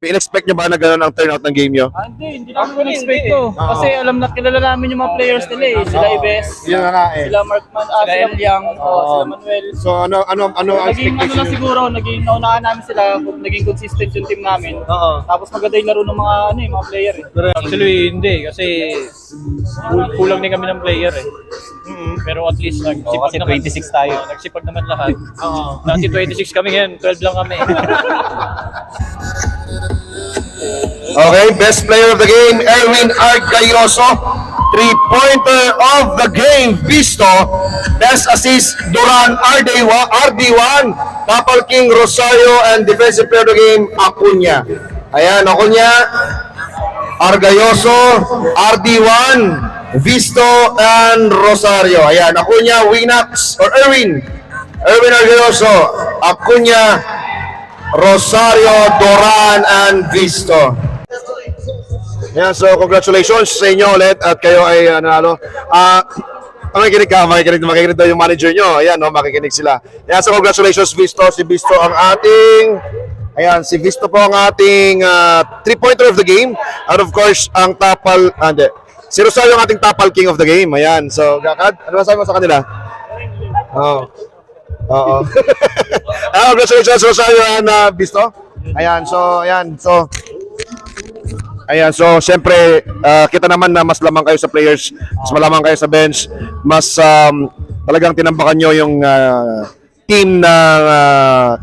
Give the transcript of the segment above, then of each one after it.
In-expect nyo ba na gano'n ang turnout ng game nyo? Hindi namin in-expect to. Kasi alam na kilala namin yung mga players nila eh. Sila Ives, Yun na nga eh. sila Markman, sila Eliang, sila Manuel. So ano ang Naging ano expectation lang nyo? siguro, naging naunahan namin sila, naging consistent yung team namin. Tapos maganda yung laro ng mga mga player eh. Actually, hindi. Kasi kulang din kami ng player eh. Pero at least nagsipag kasi naman. 26 tayo. Nagsipag naman lahat. Dati 26 kami ngayon, 12 lang kami. Okay, best player of the game, Erwin Argayoso. 3-pointer of the game, Visto. Best assist, Duran RD1. Tapal King, Rosario. And defensive player of the game, Acuña. Ayan, Acuña, Argayoso, RD1, Visto, and Rosario. Ayan, Acuña, Winax, or Erwin Argayoso, Acuña, Rosario, Duran, and Visto. Yan, so congratulations sa inyo ulit at kayo ay nanalo. Makikinig daw yung manager nyo. Ayan, no, makikinig sila. Yan, so congratulations Visto. Si Visto ang ating, ayan, si Visto po ang ating 3-pointer of the game. And of course, ang tapal, si Rosario ang ating tapal king of the game. Ayan, so Gakad, ano masabi mo sa kanila? Oo. Congratulations Rosario and Visto. Ayan, so siyempre, kita naman na mas lamang kayo sa players, mas malamang kayo sa bench, mas talagang tinambakan nyo yung team ng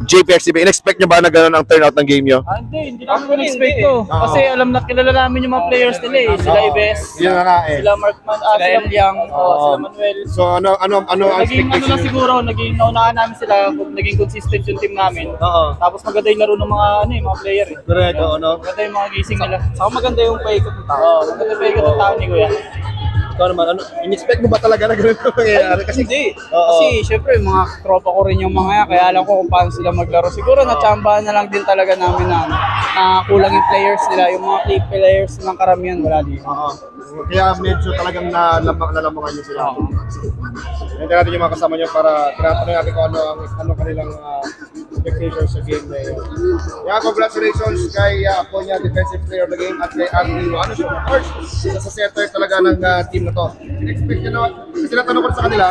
JPXCB. In-expect nyo ba na gano'n ang turnout ng game nyo? Hindi namin in-expect to. Kasi alam na kilala namin yung mga players nila eh. Sila Ives, Yun na nga eh. sila Markman, sila Eliang, sila Manuel. So ano ang Naging ano expectation lang nyo? siguro, naging naunahan namin sila, naging consistent yung team namin. Tapos maganda yung laro ng mga mga player eh. Correct, no? Maganda yung mga gising nila. Saka maganda yung paikot ng tao. Maganda yung paikot ng tao ni Kuya. Ikaw naman, in-expect mo ba talaga na gano'n ang mangyayari? Hindi. Kasi syempre, mga tropa ko rin yung mga yan. Kaya alam ko kung paano sila maglaro. Siguro natsambahan na lang din talaga namin na kulang yung players nila. Yung mga key players ng karamihan, wala dito. Kaya medyo talagang nalamangan nyo sila. Hindi natin yung mga kasama nyo para tinatanong natin kung ano kanilang expectations sa game na yun. Yeah, congratulations kay Acuña, defensive player of the game, at kay Agri. Ano siya, of course, isa sa setter talaga ng team na to. In-expect nyo na, kasi natanong ko sa kanila,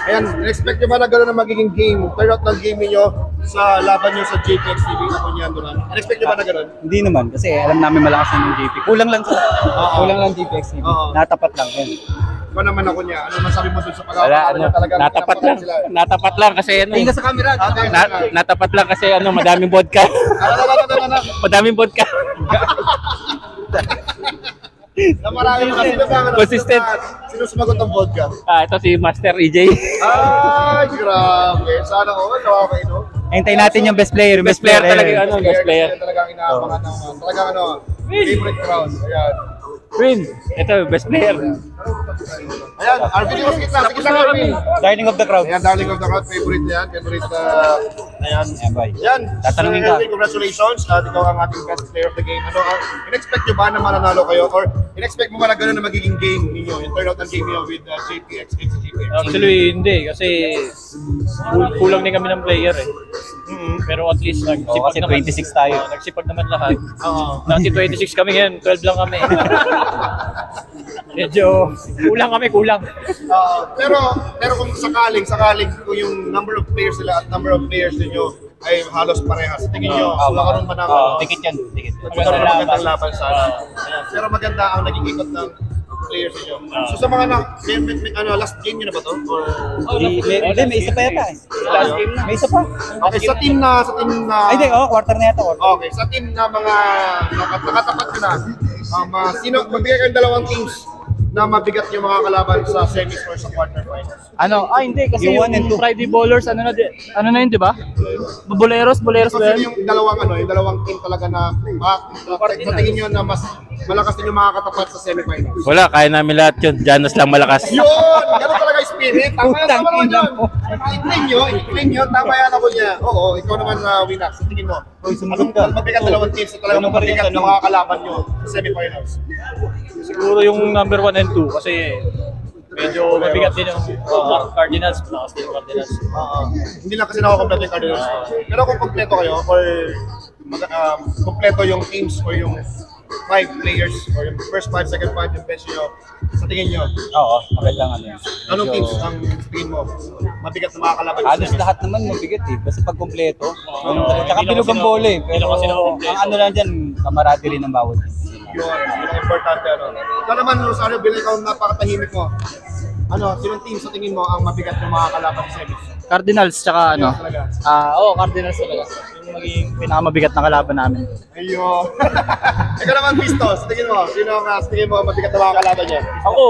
ayan, in-expect nyo ba na gano'n na magiging game, turnout ng game ninyo sa laban nyo sa JPXCB, Acuña, Duran? In-expect nyo ba na gano'n? Hindi naman. Kasi alam namin malakas na yung JP. Kulang lang sila. Kulang lang JPXCB. Natapat lang yan. Ikaw naman Acuña, ano masabi mo dun sa Wala, pag-aaral talagang natapat lang. sila? Natapat lang kasi Tingnan sa camera. natapat lang kasi madaming vodka. Madaming vodka. Na marami kasi Consistent. Sino sumagot ng vodka? Ito si Master EJ. Ay, grabe. Sana all, nakakainom. Hintayin natin yung best player. Best player talaga yung best player. Talagang inaabangan ng talagang favorite crowd. Ayan. Win. Ito, best player. Ayan, Arvin, yung sige lang, Arvin. Darling of the crowd. Ayan, darling of the crowd, favorite yan. Favorite, ayan. Ayan, bye. Yan, Tatanungin Sir ka. Erwin, congratulations. Ikaw ang ating best player of the game. In-expect nyo ba na mananalo kayo? Or in-expect mo ba na gano'n na magiging game ninyo? Yung turnout ng game niyo with JPX, JPX? Actually, hindi. Kasi kulang din kami ng player eh. Pero at least nagsipag kasi naman. 26 tayo. Nagsipag naman lahat. Dati 26 kami ngayon, 12 lang kami. Medyo kulang. Pero kung sakaling kung yung number of players sila at number of players ninyo ay halos parehas, tingin nyo, magkaroon ba ng Dikit yan. Dikit. magkaroon ng magandang laban sa pero maganda ang naging ikot ng players ninyo. So sa mga last game nyo na ba to? Or Hindi, may isa pa yata eh. last game May isa pa. Okay, sa team na Ay, hindi. Quarter na yata. okay, sa team na mga nakatapat nyo na, sino, magbigay kayong dalawang teams na mabigat yung mga kalaban sa semis or sa quarterfinals. Hindi kasi Yung one and two. Friday Bowlers, ano na yun, di ba? Boleros So, ba sino yun? yung dalawang team talaga na sa tingin nyo na mas malakas din yung mga katapat sa semifinals? Wala, kaya namin lahat yun. Janos lang malakas. Yun! Ganun talaga yung spirit. Tama yan, tama naman yun. I-claim nyo, tama yan ako niya. Oo, ikaw naman Winax, sa tingin mo. Mabigat dalawang teams na talagang mabigat yung mga kalaban nyo sa semifinals. Siguro yung number 1 and 2 kasi medyo mabigat din yung Cardinals. Malakas din yung Cardinals. Hindi lang kasi nakakompleto yung Cardinals. Pero kung kompleto kayo, or kompleto yung teams or yung 5 players or yung first 5, second 5 yung bench nyo sa tingin nyo? Oo, magandang ano yun. Anong Medyo- teams ang sa tingin mo mabigat na makakalaban? Halos lahat naman mabigat eh. Basta pag kumpleto. Tsaka hindi bilog lang ang bola eh. hindi Pero lang kasi nakukumpleto. ang ano lang dyan, camaraderie ng bawat team. Yun ang importante. Ano? Ikaw naman, Rosario, bilang ikaw napakatahimik mo. Ano, sinong team sa tingin mo ang mabigat na makakalaban sa semis? Cardinals tsaka ano. Talaga. Cardinals talaga. Yung maging pinakamabigat na kalaban namin. Ayun. Ikaw naman, Pisto, sa tingin mo, sino ang sa tingin mo ang mabigat na makakalaban niya? Ako,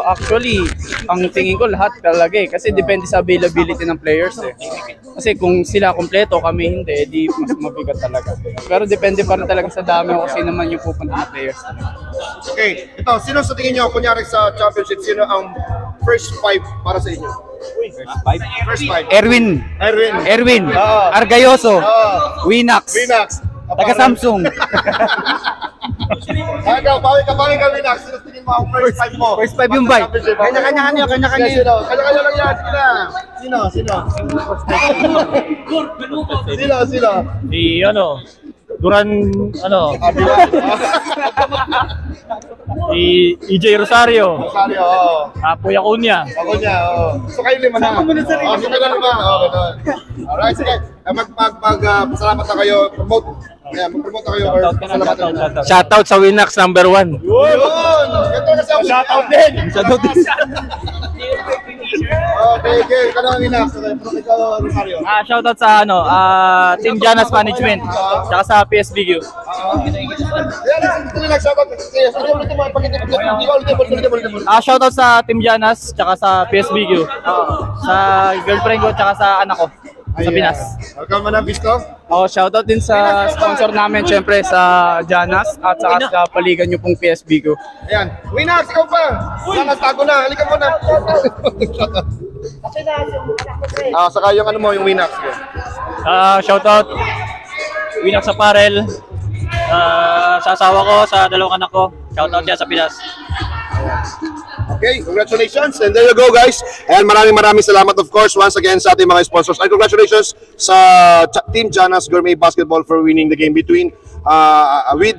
actually, ang tingin ko lahat talaga eh. Kasi depende sa availability ng players eh. Kasi kung sila kompleto, kami hindi, di mas mabigat talaga. Pero depende pa rin talaga sa dami o sino man yung pupunta ng players. Okay, ito, sino sa tingin nyo, kunyari sa championship, sino ang first 5 para sa inyo? Five. First 5. Erwin. Erwin. Oo. Argayoso. Oo. Winax. Vinax. Taga Samsung. Ikaw, bawi ka, Vinax. Sino sa tingin mo ang first 5 mo? First five yung bike. Kanya-kanya Sino? Kanya-kanya lang yan. Sino? Si ano, Duran, ano, si EJ Rosario, Rosario, oo. Apoy Acuña. Ako niya, oo. So kayo lima na. Oo, so kayo lima. Oo, ganun. Alright, sige. Pasalamat na kayo. Promote. Ayan, mag-promote na kayo. Or pasalamatan na. Shoutout sa Winax number 1. Yun! Ganito kasi ako. Shoutout din. Shoutout din. Okay. Kanang Vinax. Ikaw, Rosario. Shoutout sa ano, Team Janas Management tsaka sa PSBQ. Yan, ito na nag-shoutout. Sige, ulitin mo. Ulitin mo. Shoutout sa Team Janas tsaka sa PSBQ. Sa girlfriend ko tsaka sa anak ko sa Pinas. Welcome mo na, Visto. Shoutout din sa sponsor namin, syempre sa Janas at saka sa paligan nyo pong PSB ko. Ayan. Winax, ikaw pa. Wala, tago na. Halika mo na. Saka yung ano mo, yung Winax. Shoutout, Winax Apparel. Sa asawa ko, sa dalawang anak ko. Shoutout yan sa Pinas. Okay, congratulations. And there you go, guys. And maraming salamat, of course, once again sa ating mga sponsors. And congratulations sa Team Janas Gourmet Basketball for winning the game between with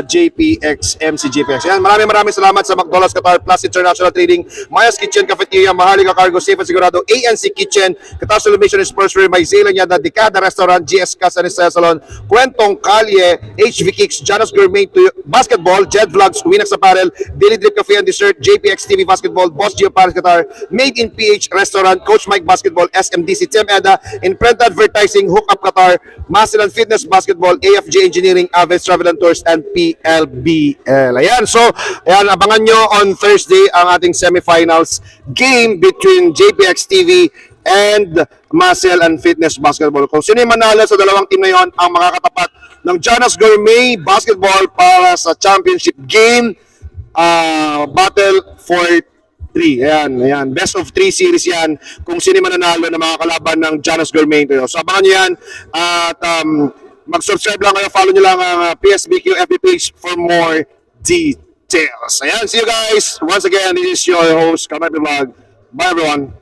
JPX, MCJPX. Yan, maraming salamat sa McDonald's Qatar Plus International Trading, Maya's Kitchen Cafeteria, Mahalika Cargo, Safe and Sigurado, ANC Kitchen, Qatar Celebration is sponsored by Zayla Nyada, Decada Restaurant, GS Casa and Style Salon, Kwentong Kalye, HV Kicks, Janas Gourmet Basketball, Jed Vlogs, Winax Apparel, Daily Drip Cafe and Dessert, JPX TV Basketball, Boss Gio Paris Qatar, Made in PH Restaurant, Coach Mike Basketball, SMDC, Tim Eda, Imprint Advertising, Hook Up Qatar, Massilan Fitness Basketball, AFJ Engineering, Aves Travel and Tours, and PLBL. Ayan, so, ayan, abangan nyo on Thursday ang ating semifinals game between JPX TV and Muscle and Fitness Basketball. Kung sino yung manalo sa dalawang team na yon ang makakatapat ng Janas Gourmet Basketball para sa championship game battle for 3. Ayan. Best of 3 series yan. Kung sino yung mananalo na mga kalaban ng Janas Gourmet. So, abangan nyo yan. At mag-subscribe lang kayo. Follow nyo lang ang PSBQ FB page for more details. Ayan, see you guys. Once again, this is your host, Kamabi Vlog. Bye, everyone.